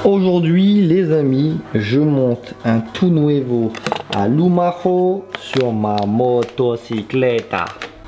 Aujourd'hui les amis, je monte un tout nouveau à Lumajo sur ma motocyclette.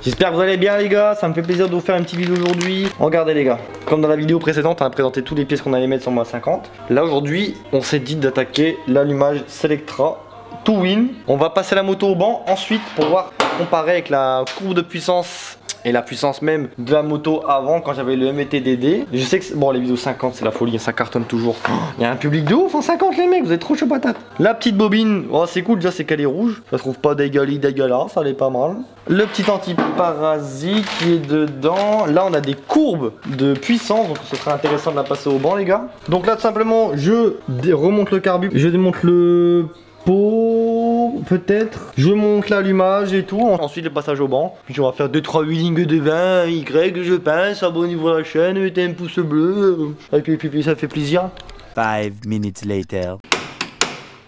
J'espère que vous allez bien les gars, ça me fait plaisir de vous faire une petite vidéo aujourd'hui. Regardez les gars, comme dans la vidéo précédente on a présenté toutes les pièces qu'on allait mettre sur ma 50. Là aujourd'hui on s'est dit d'attaquer l'allumage Selectra Twin. On va passer la moto au banc ensuite pour voir comparer avec la courbe de puissance et la puissance même de la moto avant quand j'avais le MET-DD. Je sais que bon les vidéos 50 c'est la folie, ça cartonne toujours. Il y a un public de ouf en 50 les mecs, vous êtes trop chaud patate. La petite bobine, oh, c'est cool déjà c'est qu'elle est rouge. Ça se trouve pas dégueulasse, ça elle est pas mal. Le petit anti-parasite qui est dedans. Là on a des courbes de puissance, donc ce serait intéressant de la passer au banc les gars. Donc là tout simplement je remonte le carbu, je démonte le pot peut-être, je monte l'allumage et tout, ensuite le passage au banc, puis on va faire 2-3 wheelings de 20 Y, je pense, abonnez-vous à la chaîne, mettez un pouce bleu, et puis ça fait plaisir. 5 minutes later.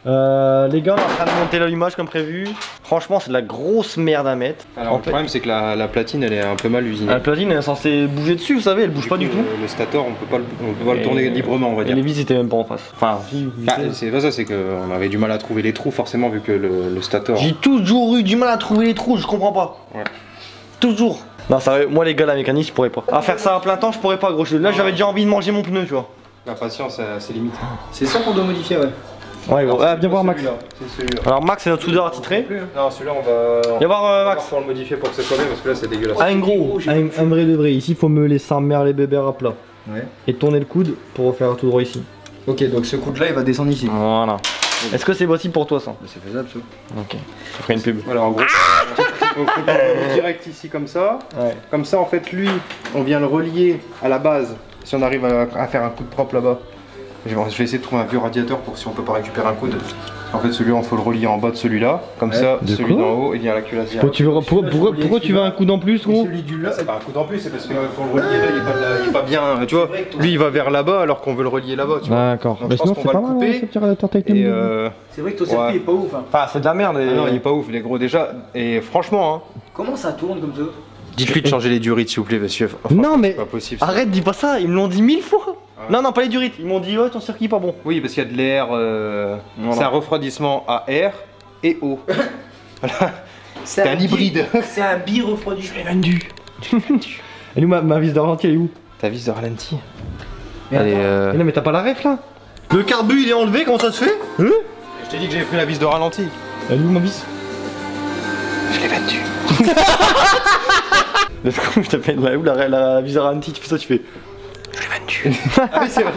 Les gars on est en train de monter l'allumage comme prévu. Franchement c'est de la grosse merde à mettre. Alors le problème c'est que la platine elle est un peu mal usinée. La platine elle est censée bouger dessus, vous savez, elle bouge pas du tout. Le stator on peut pas le tourner librement on va dire. Et les vis étaient même pas en face. Enfin c'est pas ça, c'est qu'on avait du mal à trouver les trous forcément vu que le stator... J'ai toujours eu du mal à trouver les trous, je comprends pas. Ouais. Toujours. Non ça moi les gars la mécanique je pourrais pas. À faire ça à plein temps je pourrais pas gros. Là j'avais déjà envie de manger mon pneu tu vois. La patience c'est limite. C'est ça qu'on doit modifier ouais. Ouais, gros. Ah, viens voir Max. Celui-là. Alors Max c'est notre soudeur attitré. Non celui-là on va... Viens voir Max. On va le modifier pour que ça soit bien parce que là c'est dégueulasse. Un gros, un vrai de vrai. Ici il faut meuler sa mère les bébés à plat. Ouais. Et tourner le coude pour refaire tout droit ici. Ok donc ce coude là il va descendre ici. Voilà. Est-ce que c'est possible pour toi ça? C'est faisable ça. Ok. Je ferai une pub. Voilà en gros. On fait direct ici comme ça. Ouais. Comme ça en fait lui on vient le relier à la base. Si on arrive à faire un coup de propre là-bas. Je vais essayer de trouver un vieux radiateur pour si on peut pas récupérer un coude. En fait celui-là on faut le relier en bas de celui-là. Comme ça celui d'en haut il vient à la culasse directe. Pourquoi tu veux un coude en plus gros? Celui du là c'est pas un coude en plus, c'est parce que pour le relier là il est pas bien, tu vois. Lui il va vers là-bas alors qu'on veut le relier là-bas, tu vois. D'accord. Mais sinon c'est pas mal ce petit radiateur technique. C'est vrai que ton circuit est pas ouf hein. Enfin c'est de la merde. Ah non il est pas ouf, il est gros déjà. Et franchement hein. Comment ça tourne comme ça? Dites-lui de changer les durites s'il vous plaît monsieur. Non mais pas possible. arrête, dis pas ça, ils me l'ont dit 1000 fois. Non, non, pas les durites, ils m'ont dit ouais ton circuit pas bon. Oui parce qu'il y a de l'air, c'est un refroidissement à air et eau. Voilà. C'est un hybride. C'est un bi-refroidi. Je l'ai vendu. Et nous ma vis de ralenti elle est où? Ta vis de ralenti. Mais non mais t'as pas la ref là? Le carbu il est enlevé, comment ça se fait? Je t'ai dit que j'avais pris la vis de ralenti. Elle est où ma vis? Je l'ai vendu. Je t'appelle là où la vis de ralenti, tu fais ça, tu fais. Je l'ai vendu. Ah oui c'est vrai.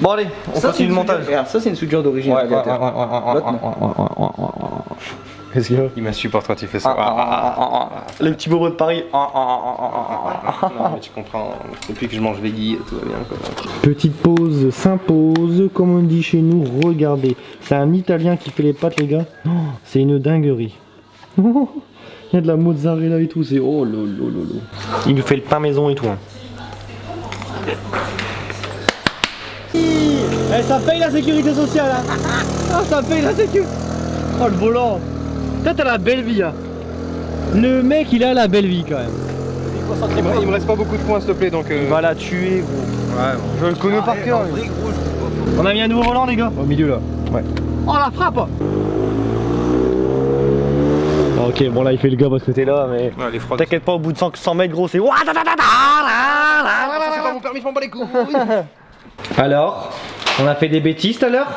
Bon allez, on continue le montage. Regarde, ça c'est une soudure d'origine. Ouais. Qu'est-ce qu'il y a? Il m'insupporte quand il fait ça. Les petits bobos de Paris. Non mais tu comprends, depuis que je mange veggie, tout va bien quoi. Petite pause s'impose, comme on dit chez nous, regardez. C'est un Italien qui fait les pâtes les gars. Oh, c'est une dinguerie. Il y a de la mozzarella et tout, c'est oh lolo. Il nous fait le pain maison et tout. Hein. Eh, ça paye la sécurité sociale hein. Ah, ça paye la sécurité. Oh le volant. Toi t'as la belle vie hein. Le mec il a la belle vie quand même. Il me reste pas beaucoup de points s'il te plaît donc... Il va la tuer gros. Ouais, bon. Je le connais par cœur. On a mis un nouveau volant les gars. Au milieu là. Ouais. Oh la frappe. Ok bon là il fait le gars parce que t'es là mais... Ouais, t'inquiète pas au bout de 100 mètres gros c'est... C'est pas mon permis, je m'en bats les couilles. Alors, on a fait des bêtises tout à l'heure?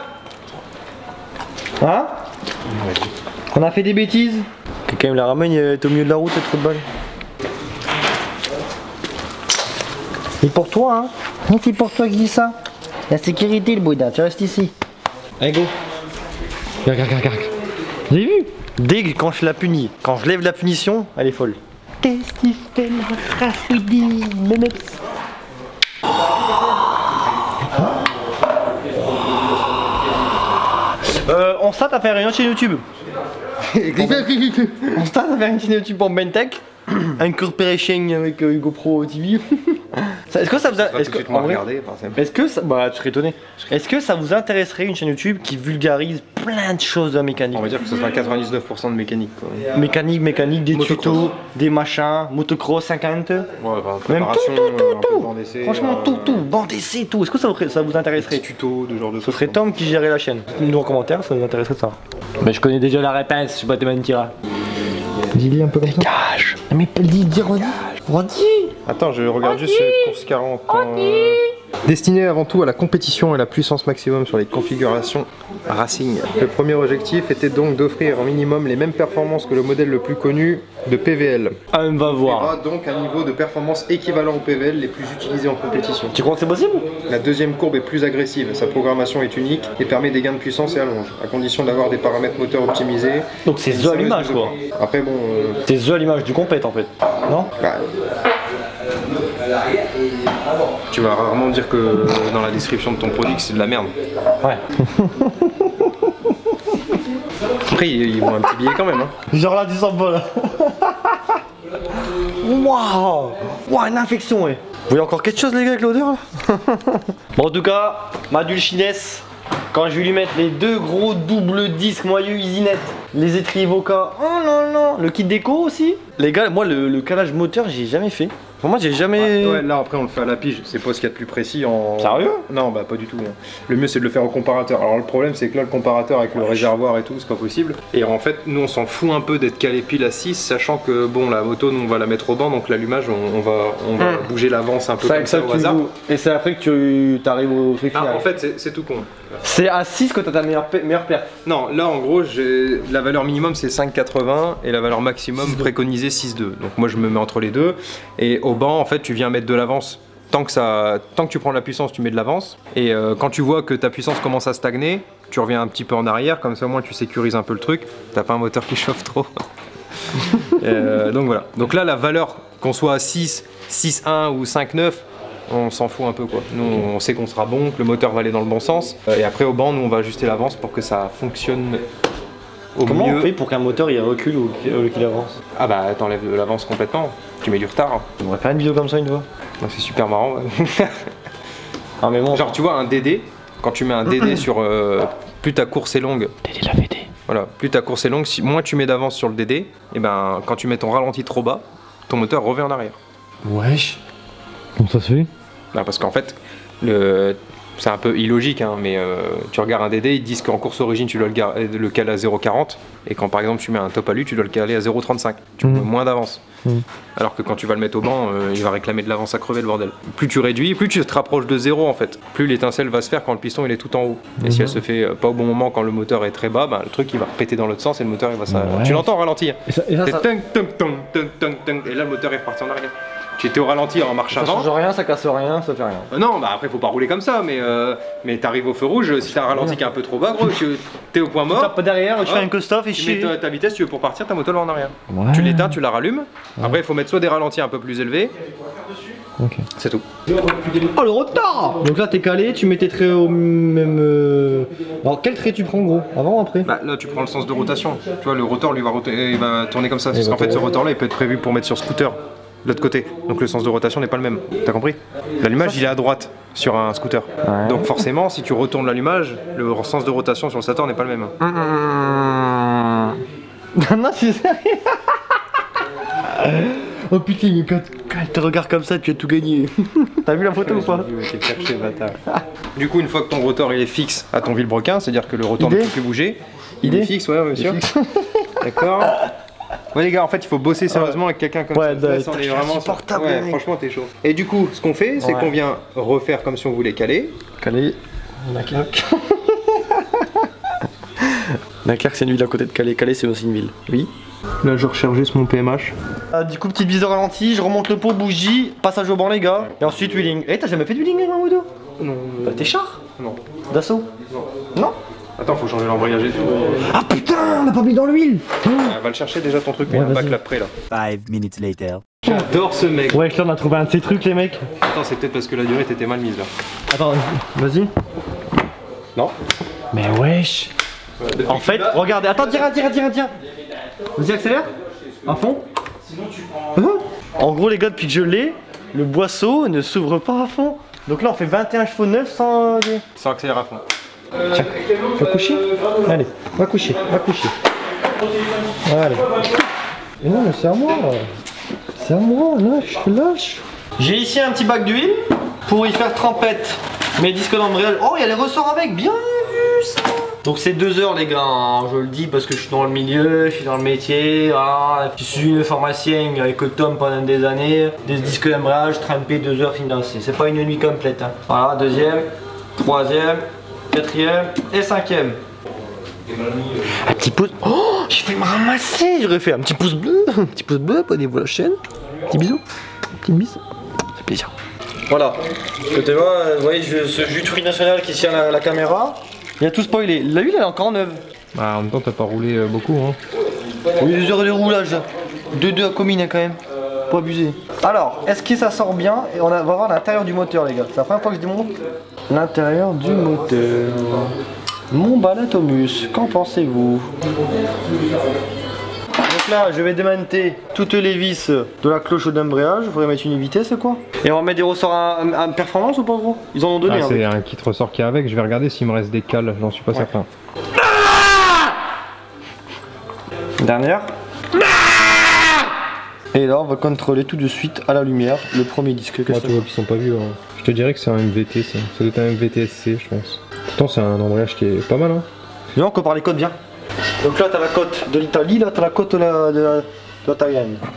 Hein? On a fait des bêtises? Quelqu'un me la ramène, il est au milieu de la route, cette trou de balle. Et pour toi, hein? C'est pour toi que je dis ça. La sécurité, le bouddha, tu restes ici. Allez, go. Regarde. Vous avez vu? Dès que quand je la punis, quand je lève la punition, elle est folle. Qu'est-ce qui fait la rafouille, on start à faire une chaîne YouTube. On start à faire une chaîne YouTube pour Bentech. Une coopération avec Hugo Pro TV. Est-ce que ça vous a... Pas tout de suite moins regardé. Est-ce que ça... Bah tu serais étonné. Est-ce que ça vous intéresserait une chaîne YouTube qui vulgarise plein de choses de mécanique? On va dire que ce sera 99% de mécanique quoi. Mécanique, des Motocross. tutos, des machins, motocross 50. Ouais, enfin, Même préparation, tout. un peu banc d'essai, Franchement tout, bande d'essai, tout. Est-ce que ça vous intéresserait? Des tutos, de genre de Ce choses. serait Tom qui gérait la chaîne. Dites-nous en commentaire, ça vous intéresserait de ça. Mais je connais déjà la réponse, je sais pas te mentir. Dis-lui un peu comme ça. Dégage. Mais dis, redis. Attends, je regarde juste cette course 40. Destiné avant tout à la compétition et la puissance maximum sur les configurations racing. Le premier objectif était donc d'offrir au minimum les mêmes performances que le modèle le plus connu de PVL. Ah, on va Il voir. aura donc un niveau de performance équivalent au PVL les plus utilisés en compétition. Tu crois que c'est possible? La deuxième courbe est plus agressive, sa programmation est unique et permet des gains de puissance et allonge, à condition d'avoir des paramètres moteurs optimisés. Donc c'est The à l'image quoi. Après bon... C'est The à l'image du compète en fait. Non? bah, tu vas rarement dire que dans la description de ton produit que c'est de la merde. Ouais. Après ils vont un petit billet quand même hein. Genre là tu sens pas là. Waouh! Waouh, une infection ouais. Vous voyez encore quelque chose les gars avec l'odeur là? Bon en tout cas, ma Dulcinès, quand je vais lui mettre les deux gros doubles disques moyeux Easynet, les étriers Voca, oh non non, le kit déco aussi. Les gars, moi le calage moteur j'ai jamais fait. Pour moi j'ai jamais... Ouais, là après on le fait à la pige, c'est pas ce qu'il y a de plus précis en... Sérieux? Non bah pas du tout. Hein. Le mieux c'est de le faire au comparateur. Alors le problème c'est que là le comparateur avec le réservoir et tout c'est pas possible. Et en fait nous on s'en fout un peu d'être calé pile à 6 sachant que bon la moto nous on va la mettre au banc donc l'allumage on va bouger l'avance un peu comme ça au hasard. Et c'est après que tu arrives au truc Ah, final. en fait c'est tout con. C'est à 6 que t'as ta meilleure perte. Non là en gros la valeur minimum c'est 5,80 et la valeur maximum préconisée 6,2. Donc moi je me mets entre les deux et au banc en fait tu viens mettre de l'avance. Tant que tu prends de la puissance, tu mets de l'avance. Et quand tu vois que ta puissance commence à stagner, tu reviens un petit peu en arrière, comme ça au moins tu sécurises un peu le truc. T'as pas un moteur qui chauffe trop. Donc voilà. Donc là, la valeur, qu'on soit à 6, 6,1 ou 5,9, on s'en fout un peu quoi. Nous, on sait qu'on sera bon, que le moteur va aller dans le bon sens. Et après, au banc, nous, on va ajuster l'avance pour que ça fonctionne au Comment mieux. on fait pour qu'un moteur il recule ou qu'il avance? Ah bah, t'enlèves l'avance complètement. Tu mets du retard. On va faire une vidéo comme ça une fois. C'est super marrant. Ouais. Ah mais bon. Genre tu vois un DD, quand tu mets un DD sur plus ta course est longue. DD la VD. Voilà, plus ta course est longue, moins tu mets d'avance sur le DD, et ben quand tu mets ton ralenti trop bas, ton moteur revient en arrière. Wesh. Comment ça se fait? Bah, parce qu'en fait, c'est un peu illogique, hein, mais tu regardes un DD, ils te disent qu'en course origine tu dois le caler à 0,40 et quand par exemple tu mets un top alu, tu dois le caler à 0,35. Tu mets moins d'avance. Alors que quand tu vas le mettre au banc, il va réclamer de l'avance à crever le bordel. Plus tu réduis, plus tu te rapproches de 0 en fait. Plus l'étincelle va se faire quand le piston il est tout en haut. Et si elle se fait pas au bon moment quand le moteur est très bas, bah, le truc il va péter dans l'autre sens et le moteur il va Ouais. Tu l'entends ralentir. Et ça, Et là le moteur est reparti en arrière. Tu étais au ralenti en marche ça avant. change rien, ça casse rien, ça fait rien. Non, bah après faut pas rouler comme ça, mais t'arrives au feu rouge, si t'as un ralenti qui est un peu trop bas, gros, t'es au point Tu mort. tapes pas derrière, tu fais Ouais. un custoff et Tu chier. mets ta vitesse, tu veux pour partir, ta moto elle va en arrière. Ouais. Tu l'éteins, tu la rallumes. Après il faut mettre soit des ralentis un peu plus élevés. Ok. C'est tout. Oh le retard. Donc là t'es calé, tu mets tes traits au même... Alors quel trait tu prends gros? Avant ou après? Bah là tu prends le sens de rotation. Tu vois le rotor lui il va tourner comme ça. Parce va qu'en fait ce tourner. rotor là il peut être prévu pour mettre sur scooter. De l'autre côté. Donc le sens de rotation n'est pas le même. T'as compris? L'allumage il est à droite sur un scooter. Ouais. Donc forcément si tu retournes l'allumage, le sens de rotation sur le Saturn n'est pas le même. Non c'est sérieux. Oh putain, mais quand elle te regarde comme ça, tu as tout gagné. T'as vu la photo ou pas? Du coup, une fois que ton rotor il est fixe à ton vilebrequin, c'est-à-dire que le rotor ne Idée peut plus bouger, il Idée est fixe, ouais, bien sûr. D'accord. Ouais les gars, en fait il faut bosser sérieusement avec quelqu'un comme Ouais, ça. On est vraiment insupportable, ouais, mec. franchement t'es chaud. Et du coup, ce qu'on fait, c'est Ouais. qu'on vient refaire comme si on voulait caler. Calais. Dunkerque. Dunkerque c'est une ville à côté de Calais. Calais c'est aussi une ville. Oui. Là je recharge juste mon PMH. Du coup petite bise de ralenti, je remonte le pot, bougie, passage au banc les gars. Et ensuite wheeling. Eh t'as jamais fait de wheeling avec ma moto? Non. Bah t'es char Non. d'assaut? Non. Non. Attends, faut changer l'embrayage et tout. Ah putain, on a pas mis dans l'huile. Va le chercher déjà ton truc, mais Ouais, un bac vas-y. là près là. 5 minutes later. J'adore ce mec. Ouais là on a trouvé un de ces trucs les mecs. Attends, c'est peut-être parce que la durée t'était mal mise là. Attends, vas-y. Non. Mais wesh. En fait, regardez, attends, tiens. Vas-y, accélère. À fond. En gros, les gars, depuis que je l'ai, le boisseau ne s'ouvre pas à fond. Donc là on fait 21 chevaux neufs sans... Sans accélérer à fond. Tiens, va coucher. Allez, va coucher, va coucher. Allez. Mais non mais c'est à moi. C'est à moi, lâche, lâche. J'ai ici un petit bac d'huile pour y faire trempette mes disques d'embrayage. Oh, il y a les ressorts avec, bien vu ça. Donc c'est 2 heures les gars, hein. Je le dis parce que je suis dans le milieu, je suis dans le métier, voilà. Je suis une pharmacienne avec Tom pendant des années, des disques d'embrayage, trempés 2 heures financés. C'est pas une nuit complète, hein. Voilà, deuxième, troisième, quatrième et cinquième. Un petit pouce. Oh, j'ai fait me ramasser. J'aurais fait un petit pouce bleu. Un petit pouce bleu, abonnez-vous à la chaîne. Petit bisou. Petit bise. Ça fait plaisir. Voilà. Côté moi, vous voyez ce jus de fruits national qui tient la caméra. Il a tout spoilé. La huile elle est encore neuve. Bah, en même temps, t'as pas roulé beaucoup. Hein. Oui, 2 heures de roulage. 2 à commune quand même. Pas abuser. Alors, est-ce que ça sort bien? Et on va voir l'intérieur du moteur, les gars. C'est la première fois que je démontre l'intérieur du moteur. Mon Balatomus, qu'en pensez-vous? Donc là, je vais démonter toutes les vis de la cloche d'embrayage. Il faudrait mettre une vitesse quoi. Et on va mettre des ressorts à performance ou pas gros? Ils en ont donné. Ah, c'est un kit ressort qui est avec. Je vais regarder s'il me reste des cales. J'en suis pas certain. Dernière. Et là, on va contrôler tout de suite à la lumière le premier disque. Tu vois qu'ils sont pas vieux. Hein. Je te dirais que c'est un MVT ça. Ça doit être un MVT-SC je pense. Pourtant c'est un embrayage qui est pas mal hein. Viens, on compare les cotes bien. Donc là, t'as la cote de l'Italie, là, t'as la cote de la Thaïlande. De toute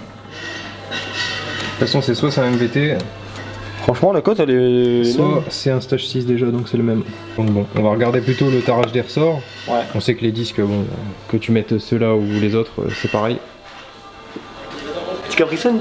façon, c'est soit c'est un MVT, franchement, la cote elle est. soit c'est un stage 6 déjà, donc c'est le même. Donc bon, on va regarder plutôt le tarage des ressorts. Ouais. On sait que les disques, bon, que tu mettes ceux-là ou les autres, c'est pareil. Petit Capricène.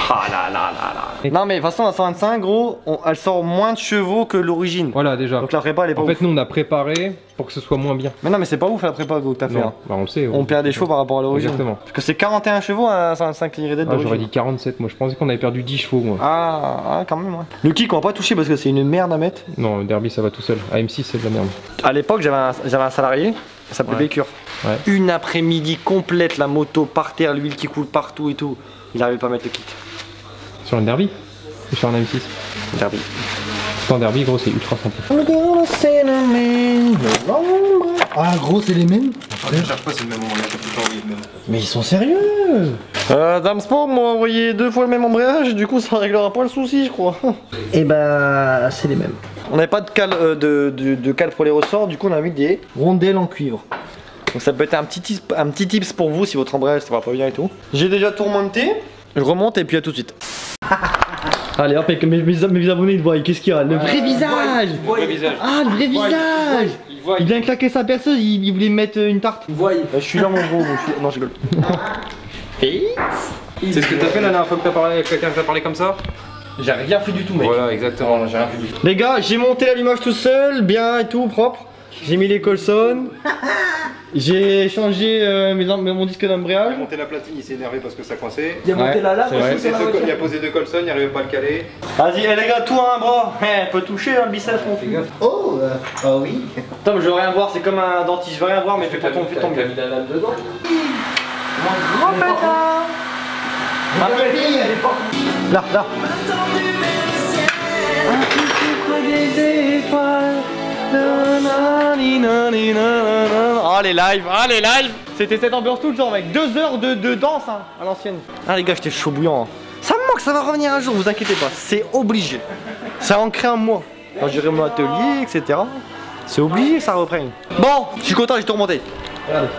Ah là là là là. Non, mais de toute façon, la 125, gros, elle sort moins de chevaux que l'origine. Voilà, déjà. Donc la prépa, elle est pas En ouf. fait, nous on a préparé pour que ce soit moins bien. Mais non, mais c'est pas ouf la prépa que t'as fait. Non, Hein. bah on le sait. On perd des chevaux par rapport à l'origine. Exactement. Parce que c'est 41 chevaux à 125 livrets d'être Ah, d'origine. j'aurais dit 47, moi je pensais qu'on avait perdu 10 chevaux moi. Ah, quand même, ouais. Le kick, on va pas toucher parce que c'est une merde à mettre. Non, le derby ça va tout seul. AM6 c'est de la merde. À l'époque, j'avais un salarié, ça s'appelait Bécure. Ouais. Une après-midi complète, la moto par terre, l'huile qui coule partout et tout. Il arrivait pas à mettre le kick. Sur un derby ou sur un AM6? Derby. En derby gros c'est ultra simple. Ah gros c'est les mêmes. Je cherche pas c'est le même embrayage, j'ai tout le temps envoyé le même. Mais ils sont sérieux. Dame Sport m'a envoyé 2 fois le même embrayage, du coup ça réglera pas le souci je crois. Et bah c'est les mêmes. On n'avait pas de cale, de cale pour les ressorts, du coup on a mis des rondelles en cuivre. Donc ça peut être un petit tips pour vous si votre embrayage ça va pas bien et tout. J'ai déjà tout remonté, je remonte et puis à tout de suite. Allez hop, avec mes abonnés ils voient, qu'est-ce qu'il y a? Le vrai visage. Ah le vrai visage. Il vient claquer sa perceuse, il voulait me mettre une tarte. Je suis là mon gros, non je rigole. C'est ce que t'as fait la dernière fois que t'as parlé avec quelqu'un, t'as parlé comme ça? J'ai rien fait du tout mec. Voilà exactement, j'ai rien fait du tout. Les gars, j'ai monté l'allumage tout seul, bien et tout, propre. J'ai mis les colsons. J'ai changé mon disque d'embrayage. Il a monté la platine, il s'est énervé parce que ça coinçait. Il a monté la lame aussi sur la voiture. Il a posé 2 colsons, il n'arrivait pas à le caler. Vas-y, les gars, tout à un bras. Peut toucher le biceps, mon fils. Oh, ah oui. Tom, je veux rien voir, c'est comme un dentiste, je veux rien voir, mais fais pas ton gueule. T'as mis la lame dedans. Mon grand pétard. Ma fille, elle est pas. Là. Ah les lives, c'était cette ambiance tout le temps avec 2 heures de danse hein, à l'ancienne. Ah les gars, j'étais chaud bouillant hein. Ça me manque, ça va revenir un jour, vous inquiétez pas, c'est obligé. Ça a ancré en moi. Quand j'irai mon atelier, etc. C'est obligé que ça reprenne. Bon, je suis content, j'ai tout remonté. Regardez.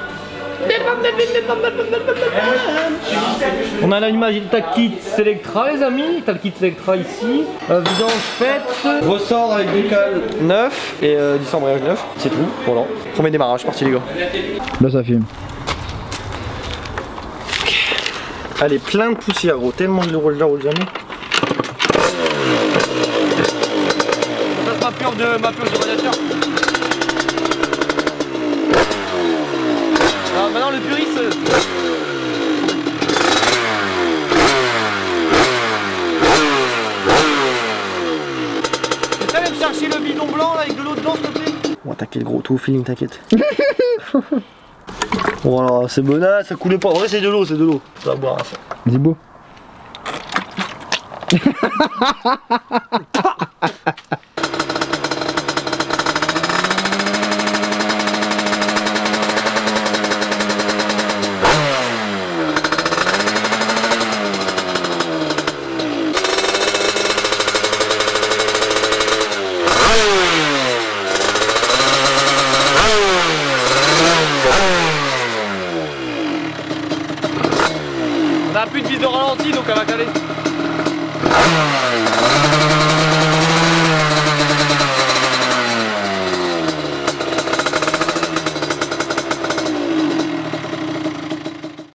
On a l'allumage, t'as le kit Selectra les amis, t'as le kit Selectra ici, vidange faite, ressort avec des cales 9 et 10 embrayages 9, c'est tout, voilà. Premier démarrage, parti les gars. Là ça filme. Elle est plein de poussière gros, tellement je le roule jamais. Ça c'est ma purge de radiateur. Alors maintenant le puriste. Tu peux me chercher le bidon blanc là avec de l'eau dedans s'il te plaît? On va attaquer le gros tout au feeling, t'inquiète. Voilà, c'est bonasse, ça coule pas. En vrai c'est de l'eau, Ça va boire ça. Zibo. On a plus de vis de ralenti donc elle va caler.